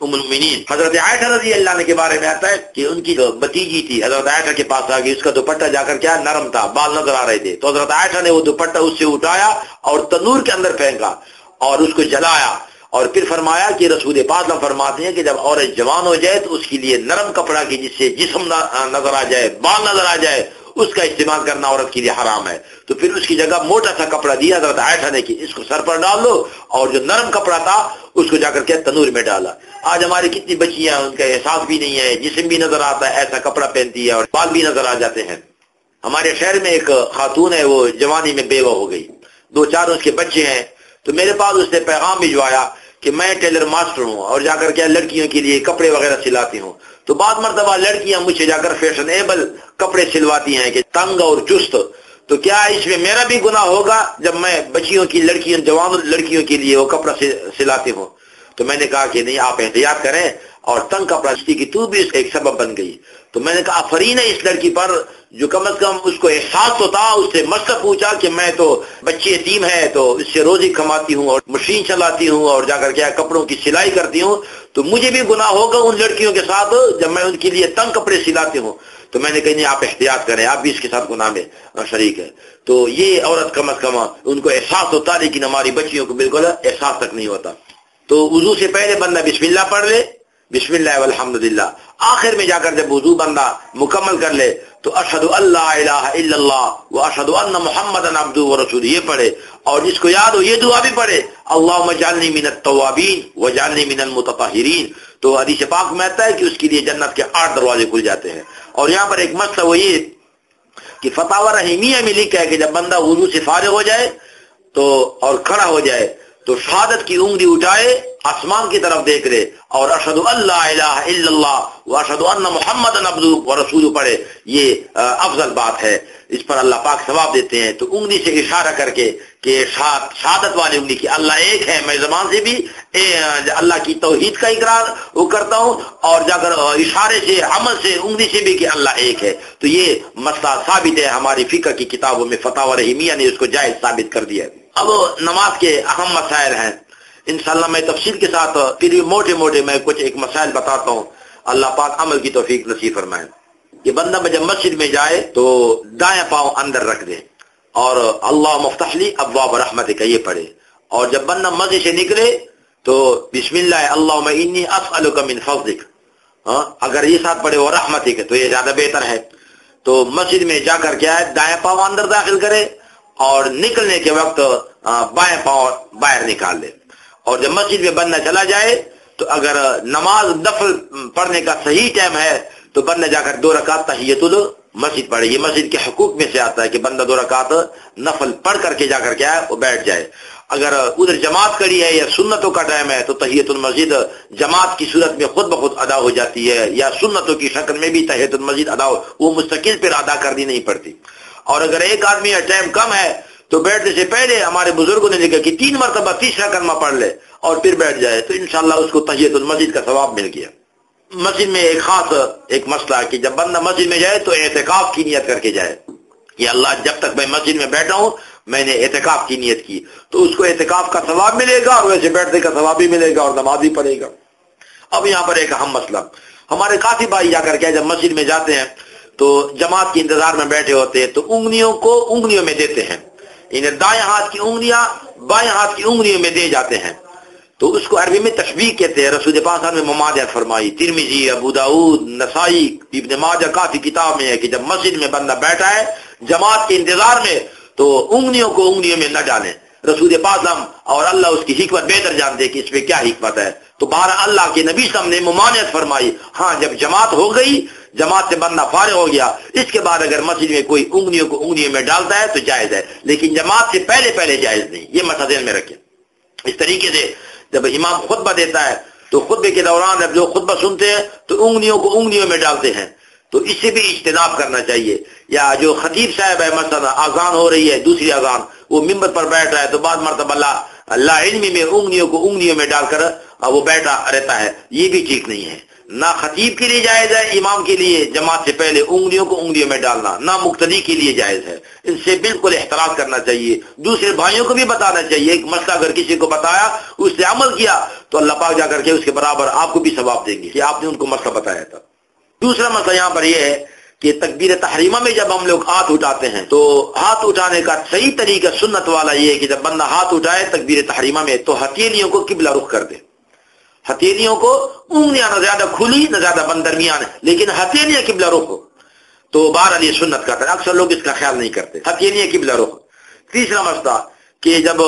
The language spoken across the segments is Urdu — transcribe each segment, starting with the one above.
ام المؤمنین حضرت عائشہ رضی اللہ عنہ کے بارے میں آتا ہے کہ ان کی جو بھتیجی تھی حضرت عائشہ کے پاس آ گئی، اس کا دوپٹہ جا کر کیا نرم تھا، بال نظر آ رہے تھے، تو حضرت عائشہ نے وہ دوپٹہ اس سے اٹھایا اور تنور کے اندر پھینکا اور اس کو جلایا، اور پھر فرمایا کہ رسول پاک فرماتے ہیں کہ جب عورت جوان ہو جائے تو اس کے لیے نرم کپڑا کی جس سے جسم نظر آ جائے، بال نظر آ جائے، اس کا استعمال کرنا عورت کے لیے حرام ہے۔ تو پھر اس کی جگہ موٹا سا کپڑا دیا حضرت عائشہ نے کہ اس کو سر پر ڈال دو، اور جو نرم کپڑا تھا اس کو جا کر کے تنور میں ڈالا۔ آج ہماری کتنی بچیاں ان کا احساس بھی نہیں ہے، جسم بھی نظر آتا ہے، ایسا کپڑا پہنتی ہے اور بال بھی نظر آ جاتے ہیں۔ ہمارے شہر میں ایک خاتون ہے، وہ جوانی میں بیوہ ہو گئی، 2-4 اس کے بچے ہیں، تو میرے پاس اس نے پیغام بھجوایا کہ میں ٹیلر ماسٹر ہوں اور جا کر کے لڑکیوں کے لیے کپڑے وغیرہ سلاتی ہوں، تو بعض مرتبہ لڑکیاں مجھ سے جا کر فیشنیبل کپڑے سلواتی ہیں کہ تنگ اور چست، تو کیا اس میں میرا بھی گناہ ہوگا جب میں بچیوں کی لڑکیوں جوان لڑکیوں کے لیے وہ کپڑا سلاتی ہوں؟ تو میں نے کہا کہ نہیں، آپ احتیاط کریں، اور تنگ کپڑا سلتی کی تو بھی ایک سبب بن گئی۔ تو میں نے کہا آفرین ہے اس لڑکی پر جو کم از کم اس کو احساس تو تھا، اس سے مسئلہ پوچھا کہ میں تو بچے یتیم ہے تو اس سے روزی کماتی ہوں اور مشین چلاتی ہوں اور جا کر کے کپڑوں کی سلائی کرتی ہوں، تو مجھے بھی گناہ ہوگا ان لڑکیوں کے ساتھ جب میں ان کے لیے تنگ کپڑے سلاتی ہوں۔ تو میں نے کہا نہیں، آپ احتیاط کریں، آپ بھی اس کے ساتھ گناہ میں شریک ہے۔ تو یہ عورت کم از کم ان کو احساس ہوتا، لیکن ہماری بچیوں کو بالکل احساس تک نہیں ہوتا۔ تو وضو سے پہلے بندہ بسم اللہ پڑھ لے، بسم اللہ والحمدللہ، آخر میں جا کر جب وضو بندہ مکمل کر لے تو اشہد اللہ الہ الا اللہ و اشہد ان محمد عبدہ ورسولہ یہ پڑھے، اور جس کو یاد ہو یہ دعا بھی پڑھے، اللہم اجعلنی من التوابین واجعلنی من المتطہرین۔ تو حدیث پاک میں آتا ہے کہ اس کے لیے جنت کے 8 دروازے کھل جاتے ہیں۔ اور یہاں پر ایک مسئلہ وہ یہ کہ فتاوی رحیمیہ میں لکھا ہے کہ جب بندہ وضو سے فارغ ہو جائے تو اور کھڑا ہو جائے تو شہادت کی انگلی اٹھائے، آسمان کی طرف دیکھ لے اور اشہد اللہ الہ الا اللہ و اشہد ان محمد عبدہ ورسولہ پڑھے، یہ افضل بات ہے، اس پر اللہ پاک ثواب دیتے ہیں۔ تو انگلی سے اشارہ کر کے کہ شہادت والی انگلی کی اللہ ایک ہے، میں زبان سے بھی اللہ کی توحید کا اقرار وہ کرتا ہوں، اور جا کر اشارے سے عمل سے انگلی سے بھی کہ اللہ ایک ہے۔ تو یہ مسئلہ ثابت ہے، ہماری فقہ کی کتابوں میں فتاوی رحیمیہ نے اس کو جائز ثابت کر دیا ہے۔ اب نماز کے اہم مسائل ہیں، انشاءاللہ میں تفصیل کے ساتھ پھر موٹے موٹے میں کچھ ایک مسائل بتاتا ہوں، اللہ پاک عمل کی توفیق نصیب فرمائے۔ کہ بندہ جب مسجد میں جائے تو دائیں پاؤں اندر رکھ دے اور اللہ مفتح لی ابواب رحمتک یہ پڑھے، اور جب بندہ مسجد سے نکلے تو بسم اللہ اللہم انی اسألک من فضلک، اگر یہ ساتھ پڑھے وہ رحمتک تو یہ زیادہ بہتر ہے۔ تو مسجد میں جا کر کیا ہے، دائیں پاؤں اندر داخل کرے اور نکلنے کے وقت بائیں پاؤں باہر نکال لے، اور جب مسجد میں بندہ چلا جائے تو اگر نماز نفل پڑھنے کا صحیح ٹائم ہے تو بندہ جا کر 2 رکعت تحیۃ المسجد پڑھے۔ یہ مسجد کے حقوق میں سے آتا ہے کہ بندہ 2 رکعت نفل پڑھ کر کے جا کر کے وہ بیٹھ جائے۔ اگر ادھر جماعت کری ہے یا سنتوں کا ٹائم ہے تو تحیۃ المسجد جماعت کی صورت میں خود بخود ادا ہو جاتی ہے، یا سنتوں کی شکل میں بھی تحیۃ المسجد ادا ہو، وہ مستقل پھر ادا کرنی نہیں پڑتی۔ اور اگر ایک آدمی کا ٹائم کم ہے تو بیٹھنے سے پہلے ہمارے بزرگوں نے لکھا کہ 3 مرتبہ تیسرا کلمہ پڑھ لے اور پھر بیٹھ جائے تو انشاءاللہ اس کو تحیۃ المسجد کا ثواب مل گیا۔ مسجد میں ایک خاص ایک مسئلہ کہ جب بندہ مسجد میں جائے تو اعتکاف کی نیت کر کے جائے کہ اللہ جب تک میں مسجد میں بیٹھا ہوں میں نے اعتکاف کی نیت کی، تو اس کو اعتکاف کا ثواب ملے گا اور ویسے بیٹھنے کا ثواب بھی ملے گا اور نماز بھی پڑھے گا۔ اب یہاں پر ایک اہم مسئلہ، ہمارے کافی بھائی جا کر کے جب مسجد میں جاتے ہیں تو جماعت کے انتظار میں بیٹھے ہوتے ہیں تو انگلیوں کو انگلیوں میں دیتے ہیں، انہیں دائیں ہاتھ کی انگلیاں بائیں ہاتھ کی انگلیوں میں دے جاتے ہیں، تو اس کو عربی میں تشبیہ کہتے ہیں۔ رسول پاک نے مماثلت فرمائی، ترمذی، ابو داؤد، نسائی، ابن ماجہ کافی کتاب میں ہے کہ جب مسجد میں بندہ بیٹھا ہے جماعت کے انتظار میں تو انگلیوں کو انگلیوں میں نہ ڈالیں۔ رسول پاک اور اللہ اس کی حکمت بہتر جانتے کہ اس میں کیا حکمت ہے، تو بہر اللہ کے نبی صلی اللہ علیہ وسلم نے ممانعت فرمائی۔ ہاں جب جماعت ہو گئی، جماعت سے بندہ فارغ ہو گیا، اس کے بعد اگر مسجد میں کوئی انگلیوں کو انگلیوں میں ڈالتا ہے تو جائز ہے، لیکن جماعت سے پہلے جائز نہیں، یہ مسئلہ ذہن میں رکھیں۔ اس طریقے سے جب امام خطبہ دیتا ہے تو خطبے کے دوران جب جو خطبہ سنتے ہیں تو انگلیوں کو انگلیوں میں ڈالتے ہیں، تو اس سے بھی اجتناب کرنا چاہیے۔ یا جو خطیب صاحب ہے مثلا اذان ہو رہی ہے دوسری اذان، وہ ممبر پر بیٹھ رہا ہے تو بعض مرتبہ لا علمی میں انگلیوں کو انگلیوں میں ڈال کر وہ بیٹھا رہتا ہے، یہ بھی ٹھیک نہیں ہے۔ نہ خطیب کے لیے جائز ہے امام کے لیے جماعت سے پہلے انگلیوں کو انگلیوں میں ڈالنا، نہ مقتدی کے لیے جائز ہے، ان سے بالکل احتراز کرنا چاہیے۔ دوسرے بھائیوں کو بھی بتانا چاہیے، ایک مسئلہ اگر کسی کو بتایا اس سے عمل کیا تو اللہ پاک جا کر کے اس کے برابر آپ کو بھی ثواب دیں گے کہ آپ نے ان کو مسئلہ بتایا تھا۔ دوسرا مسئلہ یہاں پر یہ ہے کہ تکبیر تحریمہ میں جب ہم لوگ ہاتھ اٹھاتے ہیں تو ہاتھ اٹھانے کا صحیح طریقہ سنت والا یہ ہے کہ جب بندہ ہاتھ اٹھائے تکبیر تحریمہ میں تو ہتھیلیوں کو قبلہ رخ کر دے، ہتھیلیوں کو، انگلیاں نہ زیادہ کھلی نہ زیادہ بند درمیان ہے لیکن ہتھیلیاں قبلہ رخ ہو، تو بہرحال یہ سنت کا ہے، اکثر لوگ اس کا خیال نہیں کرتے، ہتھیلیاں قبلہ رخ۔ تیسرا مسئلہ کہ جب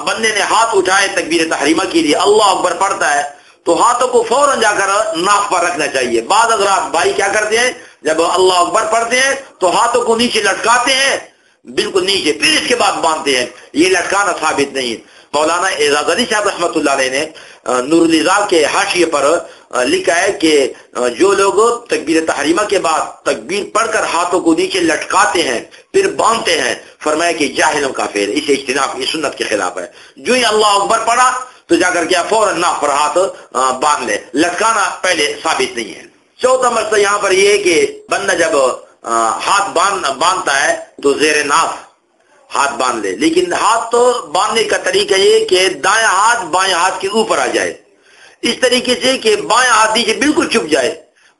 بندے نے ہاتھ اٹھائے تکبیر تحریمہ کے لیے اللہ اکبر پڑھتا ہے تو ہاتھوں کو فوراً جا کر ناف پر رکھنا چاہیے۔ بعض حضرات بھائی کیا کرتے ہیں جب اللہ اکبر پڑھتے ہیں تو ہاتھوں کو نیچے لٹکاتے ہیں، بالکل نیچے، پھر اس کے بعد باندھتے ہیں، یہ لٹکانا ثابت نہیں۔ مولانا اعزاز علی صاحب رحمۃ اللہ علیہ نے نور النظام کے حاشیے پر لکھا ہے کہ جو لوگ تکبیر تحریمہ کے بعد تکبیر پڑھ کر ہاتھوں کو نیچے لٹکاتے ہیں پھر باندھتے ہیں، فرمایا کہ جاہلوں کا فعل، اسے اجتناب، یہ سنت کے خلاف ہے۔ جو ہی اللہ اکبر پڑھا تو جا کر کیا فوراً ناف پر ہاتھ باندھ لے، لٹکانا پہلے ثابت نہیں ہے۔ چوتھا مسئلہ یہاں پر یہ کہ بندہ جب ہاتھ باندھتا ہے تو زیر ناف ہاتھ باندھ لے، لیکن ہاتھ تو باندھنے کا طریقہ یہ کہ دائیں ہاتھ بائیں ہاتھ کے اوپر آ جائے، اس طریقے سے کہ بائیں ہاتھ نیچے بالکل چھپ جائے۔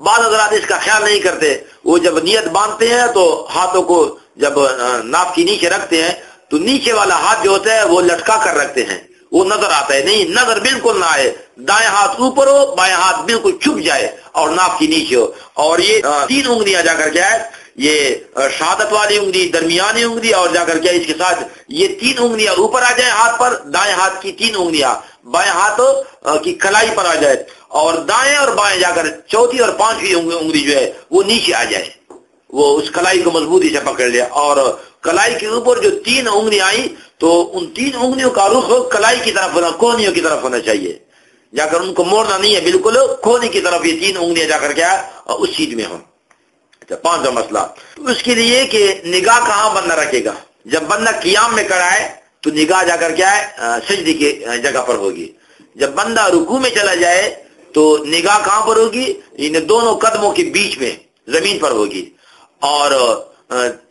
بعض حضرات اس کا خیال نہیں کرتے، وہ جب نیت باندھتے ہیں تو ہاتھوں کو جب ناف کے نیچے رکھتے ہیں تو نیچے والا ہاتھ جو ہوتا ہے وہ لٹکا کر رکھتے ہیں، وہ نظر آتا ہے، نہیں، نظر بالکل نہ آئے، دائیں ہاتھ اوپر ہو بائیں ہاتھ بالکل چھپ جائے اور ناف کی نیچے ہو۔ اور یہ تین انگلیاں جا کر کیا ہے، یہ شہادت والی انگلی، درمیانی انگلی اور جا کر کیا اس کے ساتھ یہ تین انگلیاں اوپر آ جائیں ہاتھ پر، دائیں ہاتھ کی تین انگلیاں بائیں ہاتھ کی کلائی پر آ جائے اور دائیں اور بائیں جا کر چوتھی اور پانچویں انگلی جو ہے وہ نیچے آ جائے، وہ اس کلائی کو مضبوطی سے پکڑ لے، اور کلائی کے اوپر جو تین انگلیاں آئی تو ان تین انگلیوں کا رخ کلائی کی طرف ہونا، کونیوں کی طرف ہونا چاہیے، جا کر ان کو موڑنا نہیں ہے، بالکل کونی کی طرف یہ تین انگلیاں جا کر کیا اس چیز میں ہوں۔ اچھا، پانچواں مسئلہ اس کے لیے کہ نگاہ کہاں بندہ رکھے گا۔ جب بندہ قیام میں کھڑا ہے تو نگاہ جا کر کیا ہے سجدے کی جگہ پر ہوگی، جب بندہ رکوع میں چلا جائے تو نگاہ کہاں پر ہوگی، ان دونوں قدموں کے بیچ میں زمین پر ہوگی۔ اور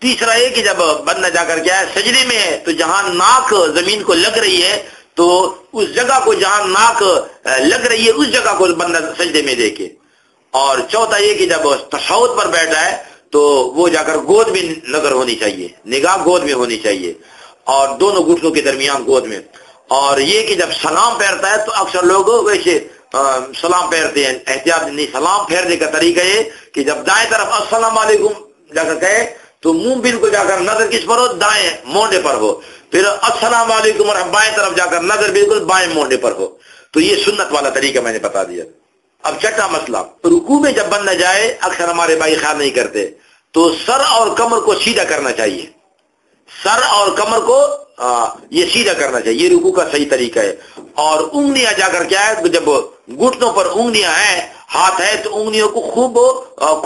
تیسرا یہ کہ جب بندہ جا کر کیا ہے سجدے میں ہے تو جہاں ناک زمین کو لگ رہی ہے تو اس جگہ کو، جہاں ناک لگ رہی ہے اس جگہ کو بندہ سجدے میں دیکھے۔ اور چوتھا یہ کہ جب تشہد پر بیٹھا ہے تو وہ جا کر گود میں نظر ہونی چاہیے، نگاہ گود میں ہونی چاہیے اور دونوں گھٹنوں کے درمیان گود میں۔ اور یہ کہ جب سلام پھیرتا ہے تو اکثر لوگ ویسے سلام پھیرتے ہیں، احتیاط نہیں، سلام پھیرنے کا طریقہ یہ کہ جب دائیں طرف السلام علیکم جا کر کہے تو منہ بالکل جا کر نظر کس پر ہو، دائیں مونڈے پر ہو، پھر السلام علیکم اور بائیں طرف جا کر نظر بالکل بائیں مونڈے پر ہو، تو یہ سنت والا طریقہ میں نے بتا دیا۔ اب چھٹا مسئلہ، رکوع میں جب بندہ جائے اکثر ہمارے بھائی خیال نہیں کرتے تو سر اور کمر کو سیدھا کرنا چاہیے، سر اور کمر کو یہ سیدھا کرنا چاہیے، یہ رکوع کا صحیح طریقہ ہے۔ اور انگلیاں جا کر کیا ہے، جب گھٹنوں پر انگلیاں ہیں، ہاتھ ہے تو انگلیوں کو خوب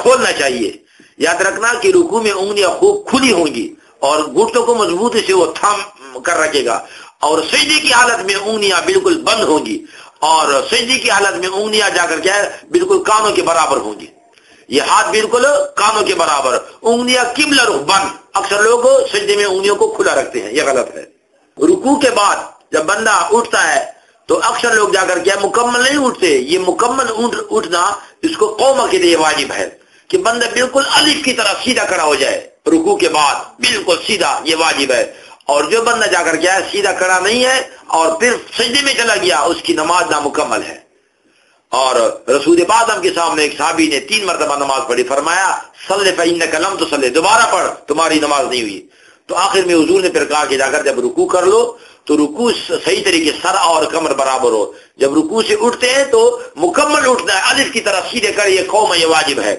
کھولنا چاہیے، یاد رکھنا کہ رکوع میں انگلیاں خوب کھلی ہوں گی اور گھٹنوں کو مضبوطی سے وہ تھام کر رکھے گا، اور سجدے کی حالت میں انگلیاں بالکل بند ہوں گی، اور سجدے کی حالت میں انگلیاں جا کر کیا ہے بالکل کانوں کے برابر ہوں گی، یہ ہاتھ بالکل کانوں کے برابر، انگلیاں قبلہ رخ بند۔ اکثر لوگ سجدے میں انگلیوں کو کھلا رکھتے ہیں، یہ غلط ہے۔ رکوع کے بعد جب بندہ اٹھتا ہے تو اکثر لوگ جا کر کیا مکمل نہیں اٹھتے، یہ مکمل اٹھنا اس کو قوم کے لیے واجب ہے کہ بندہ بالکل الف کی طرح سیدھا کھڑا ہو جائے، رکوع کے بعد بالکل سیدھا، یہ واجب ہے۔ اور جو بندہ جا کر کیا ہے سیدھا کھڑا نہیں ہے اور پھر سجدے میں چلا گیا، اس کی نماز نامکمل ہے۔ اور رسول پاک کے سامنے ایک صحابی نے 3 مرتبہ نماز پڑھی، فرمایا صلی فإنک لم تصلی، دوبارہ پڑھ، تمہاری نماز نہیں ہوئی۔ تو آخر میں حضور نے پھر کہا کہ جا کر جب رکوع کر لو تو رکوع صحیح طریقے سر اور کمر برابر ہو، جب رکوع سے اٹھتے ہیں تو مکمل اٹھنا ہے، الف کی طرح سیدھے کر، یہ قوم یہ واجب ہے۔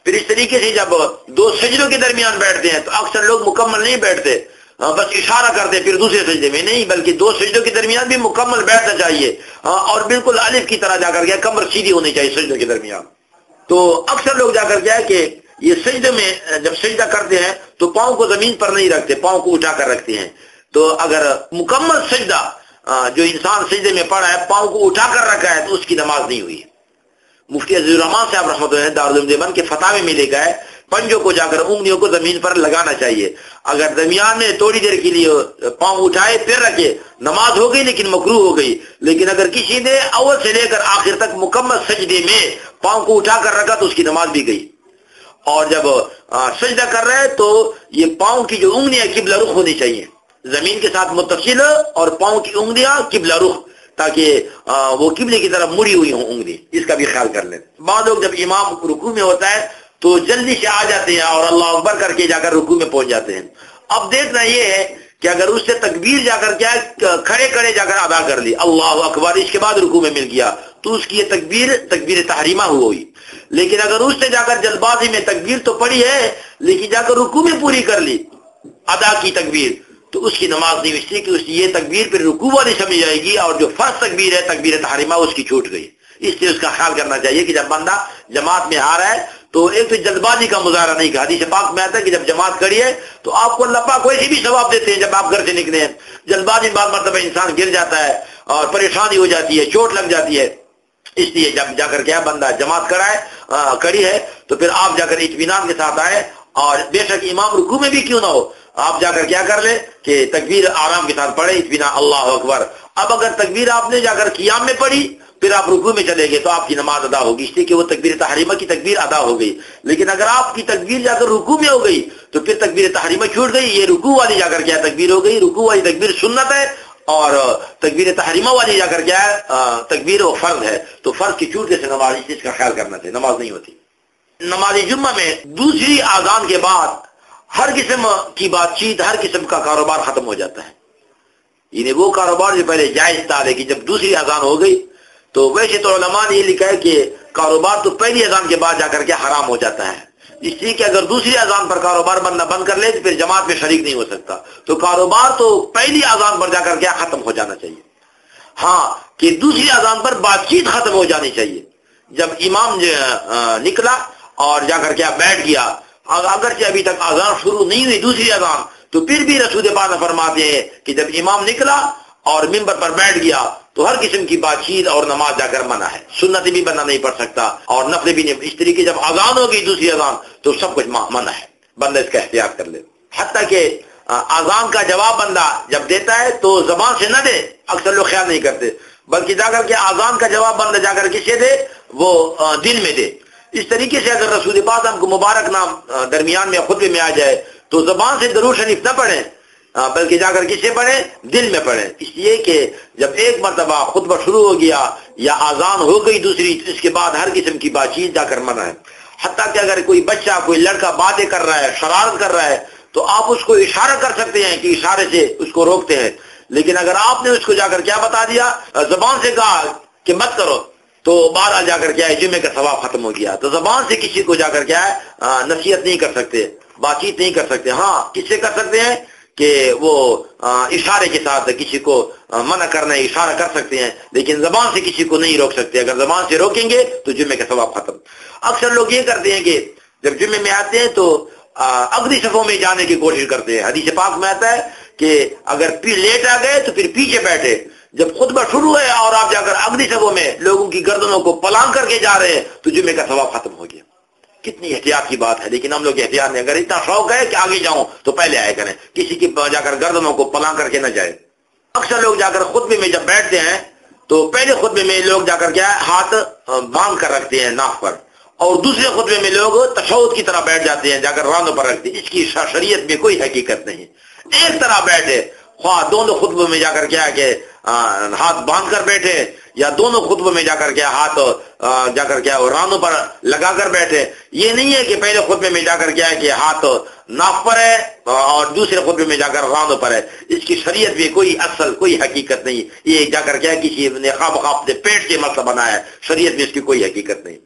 پھر اس طریقے سے جب 2 سجدوں کے درمیان بیٹھتے ہیں تو اکثر لوگ مکمل نہیں بیٹھتے، بس اشارہ کرتے پھر دوسرے سجدے میں، نہیں بلکہ 2 سجدوں کے درمیان بھی مکمل بیٹھنا چاہیے، اور بالکل الف کی طرح جا کر گیا کمر سیدھی ہونی چاہیے سجدوں کے درمیان۔ تو اکثر لوگ جا کر کیا ہے کہ یہ سجدے میں جب سجدہ کرتے ہیں تو پاؤں کو زمین پر نہیں رکھتے، پاؤں کو اٹھا کر رکھتے ہیں۔ تو اگر مکمل سجدہ جو انسان سجدے میں پڑا ہے پاؤں کو اٹھا کر رکھا ہے تو اس کی نماز نہیں ہوئی، مفتی عزیز الرحمان صاحب رحمۃ اللہ دارالعلوم دیوبند کے فتاوی میں لکھا ہے پنجوں کو جا کر انگلیوں کو زمین پر لگانا چاہیے. اگر درمیان میں تھوڑی دیر کے لیے پاؤں اٹھائے پھر رکھے نماز ہو گئی لیکن مکروہ ہو گئی. لیکن اگر کسی نے اول سے لے کر آخر تک مکمل سجدے میں پاؤں کو اٹھا کر رکھا تو اس کی نماز بھی گئی. اور جب سجدہ کر رہے ہیں تو یہ پاؤں کی جو انگلیاں قبلہ رخ ہونی چاہیے, زمین کے ساتھ متصل, اور پاؤں کی انگلیاں قبلہ رخ, تاکہ وہ قبلے کی طرف مڑی ہوئی ہوں انگلی. اس کا بھی خیال کر لیں. بعض لوگ جب امام رکوع میں ہوتا ہے تو جلدی سے آ جاتے ہیں اور اللہ اکبر کر کے جا کر رکوع میں پہنچ جاتے ہیں. اب دیکھنا یہ ہے کہ اگر اس سے تکبیر جا کر کیا کھڑے کھڑے جا کر ادا کر لی اللہ اکبر, اس کے بعد رکوع میں مل گیا تو اس کی یہ تکبیر تحریمہ ہوئی. لیکن اگر اس سے جا کر جلد بازی میں تکبیر تو پڑی ہے لیکن جا کر رکوع میں پوری کر لی ادا کی تکبیر, تو اس کی نماز نہیں بچتی کہ اس کی یہ تکبیر پھر رکوع والی سمجھ جائے گی, اور جو فرض تکبیر ہے تکبیر تحریمہ اس کی چھوٹ گئی. اس لیے اس کا خیال کرنا چاہیے کہ جب بندہ جماعت میں آ رہا ہے تو ایک تو جلد بازی کا مظاہرہ نہیں کہا. حدیث پاک میں آتا ہے کہ جب جماعت کھڑی ہے تو آپ کو اللہ پاک ویسے بھی ثواب دیتے ہیں. جب آپ گھر سے نکلے ہیں جلد بازی بعض مرتبہ انسان گر جاتا ہے اور پریشانی ہو جاتی ہے, چوٹ لگ جاتی ہے. اس لیے جب جا کر کیا بندہ جماعت کھڑی ہے تو پھر آپ جا کر اطمینان کے ساتھ آئے, اور بے شک امام رکوع میں بھی کیوں نہ ہو آپ جا کر کیا کر لیں کہ تکبیر آرام کے ساتھ پڑھے اطمینان اللہ اکبر. اب اگر تکبیر آپ نے جا کر قیام میں پڑھی پھر آپ رکوع میں چلے گئے تو آپ کی نماز ادا ہوگی, اس لیے کہ وہ تکبیر تحریمہ کی تکبیر ادا ہو گئی. لیکن اگر آپ کی تکبیر جا کر رکوع میں ہو گئی تو پھر تکبیر تحریمہ چھوٹ گئی. یہ رکوع والی جا کر کیا تکبیر ہو گئی, رکوع والی تکبیر سنت ہے اور تکبیر تحریمہ والی جا کر کیا ہے تکبیر و فرض ہے. تو فرض کی چھوٹ سے نماز, اس چیز کا خیال کرنا چاہیے, نماز نہیں ہوتی. نماز جمعہ میں دوسری اذان کے بعد ہر قسم کی بات چیت, ہر قسم کا کاروبار ختم ہو جاتا ہے. یعنی وہ کاروبار جو پہلے جائز تھا لیکن جب دوسری اذان ہو گئی تو ویسے تو علماء نے یہ لکھا ہے کہ کاروبار تو پہلی اذان کے بعد جا کر کے حرام ہو جاتا ہے. اس لیے کہ اگر دوسری اذان پر کاروبار بندہ بند کر لے تو پھر جماعت میں شریک نہیں ہو سکتا. تو کاروبار تو پہلی اذان پر جا کر کے ختم ہو جانا چاہیے. ہاں کہ دوسری اذان پر بات چیت ختم ہو جانی چاہیے. جب امام نکلا اور جا کر کے بیٹھ گیا, اگرچہ ابھی تک اذان شروع نہیں ہوئی دوسری اذان, تو پھر بھی رسول پاک فرماتے ہیں کہ جب امام نکلا اور ممبر پر بیٹھ گیا تو ہر قسم کی بات چیت اور نماز جا کر منع ہے. سنت بھی بندہ نہیں پڑھ سکتا اور نفل بھی نہیں. اس طریقے جب اذان ہوگی دوسری اذان تو سب کچھ منع ہے, بندہ اس کا احتیاط کر لے. حتیٰ کہ اذان کا جواب بندہ جب دیتا ہے تو زبان سے نہ دے, اکثر لوگ خیال نہیں کرتے, بلکہ جا کر کے اذان کا جواب بندہ جا کر کسے دے, وہ دل میں دے. اس طریقے سے اگر رسول پاک ہم کو مبارک نام درمیان میں خطبے میں آ جائے تو زبان سے درود شریف نہ پڑھیں بلکہ جا کر کسے پڑھیں, دل میں پڑھیں. اس لیے کہ جب ایک مرتبہ خطبہ شروع ہو گیا یا اذان ہو گئی دوسری, اس کے بعد ہر قسم کی بات چیت جا کر منع ہے. حتیٰ کہ اگر کوئی بچہ کوئی لڑکا باتیں کر رہا ہے, شرارت کر رہا ہے, تو آپ اس کو اشارہ کر سکتے ہیں کہ اشارے سے اس کو روکتے ہیں. لیکن اگر آپ نے اس کو جا کر کیا بتا دیا, زبان سے کہا کہ مت کرو, تو بہرحال جا کر کیا ہے جمعے کا ثواب ختم ہو گیا. تو زبان سے کسی کو جا کر کیا ہے نصیحت نہیں کر سکتے, بات چیت نہیں کر سکتے. ہاں کس سے کر سکتے ہیں کہ وہ اشارے کے ساتھ کسی کو منع کرنا ہے, اشارہ کر سکتے ہیں, لیکن زبان سے کسی کو نہیں روک سکتے. اگر زبان سے روکیں گے تو جمعے کا ثواب ختم. اکثر لوگ یہ کرتے ہیں کہ جب جمعے میں آتے ہیں تو اگلی صفوں میں جانے کی کوشش کرتے ہیں. حدیث پاک میں آتا ہے کہ اگر لیٹ آ گئے تو پھر پیچھے بیٹھے. جب خطبہ شروع ہے اور آپ جا کر اگلی صفوں میں لوگوں کی گردنوں کو پلانگ کر کے جا رہے ہیں تو جمعے کا ثواب ختم ہو گیا. کتنی احتیاط کی بات ہے, لیکن ہم لوگ احتیاط نہیں. اگر اتنا شوق ہے کہ آگے جاؤں تو پہلے آئے کریں, کسی کی جا کر گردنوں کو پلانگ کر کے نہ جائے. اکثر لوگ جا کر خطبے میں جب بیٹھتے ہیں تو پہلے خطبے میں لوگ جا کر کیا ہاتھ باندھ کر رکھتے ہیں ناف پر, اور دوسرے خطبے میں لوگ تشہد کی طرح بیٹھ جاتے ہیں, جا کر راندوں پر رکھتے ہیں. اس کی شریعت میں کوئی حقیقت نہیں. ایک طرح بیٹھے, خواہ دونوں خطبوں میں جا کر کیا کہ ہاتھ باندھ کر بیٹھے, یا دونوں خطبوں میں جا کر کے ہاتھ جا کر کیا رانوں پر لگا کر بیٹھے. یہ نہیں ہے کہ پہلے خطبے میں جا کر کیا ہے کہ ہاتھ ناف پر ہے اور دوسرے خطبے میں جا کر رانوں پر ہے. اس کی شریعت میں کوئی اصل کوئی حقیقت نہیں. یہ جا کر کیا کسی نے خواب سے پیٹ کے مسئلہ بنایا ہے, شریعت میں اس کی کوئی حقیقت نہیں.